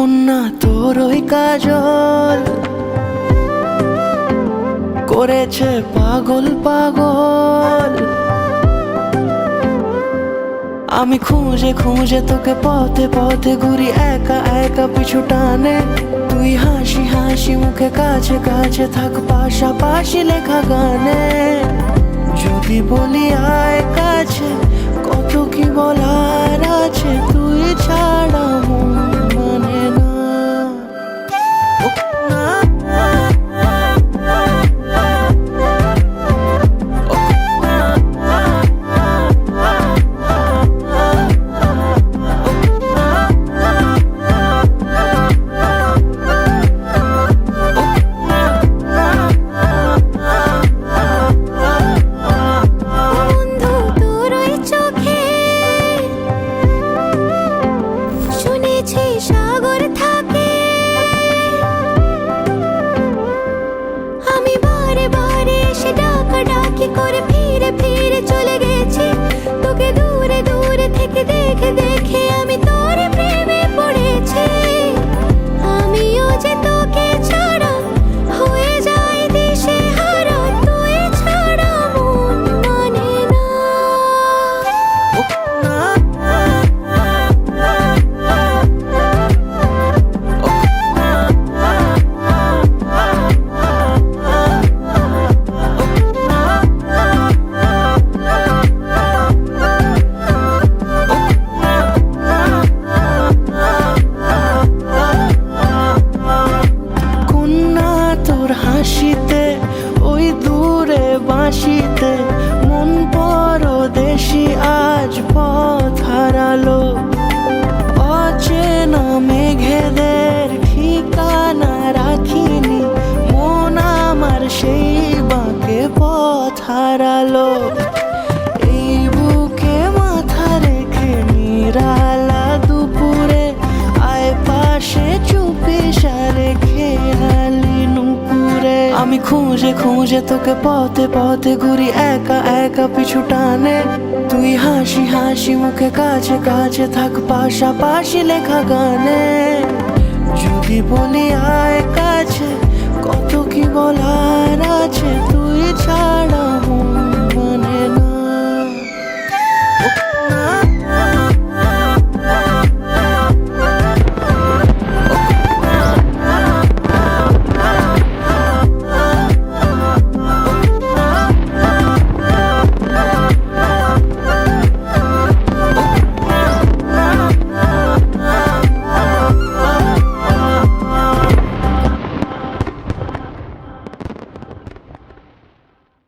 কন্যা তোর ওই কাজল করেছে পাগল পাগল। আমি খুঁজে খুঁজে তোকে পথে পথে ঘুরি একা একা পিছু টানে। তুই হাসি হাসি মুখে কাছে কাছে থাক পাশাপাশি লেখা গানে। যদি বলি আয় কাছে কত কি বলার আছে, তুই ছাড়া মন মানে না। সাগর থাকে আমি বারে বারে এসে ডাকা ডাকি করে ফিরে ফিরে চলে গেছি। তোকে দূরে দূরে থেকে দেখে দেখে আমি তোর প্রেমে পড়েছি। আমিও যে তোকে ছাড়া হয়ে যাই দিশে হারা, তুই ছাড়া মন মানে না। হাসিতে ওই দূরে বাঁশিতে মন পরদেশি আজ পথ হারালো। অচেনা মেঘেদের ঠিকানা রাখিনি, মন আমার সেই বাঁকে পথ হারালো। এই বুকে মাথা রেখে নিরালা দুপুরে আয় পাশে চুপি সারে খেয়ালি নুপুরে। আমি খুঁজে খুঁজে তোকে পথে পথে ঘুরি একা একা পিছু টানে। তুই হাসি হাসি মুখে কাছে কাছে থাক পাশাপাশি লেখা গানে। যদি বলি আয় কাছে কত কি বলার আছে, তুই ছাড়া মন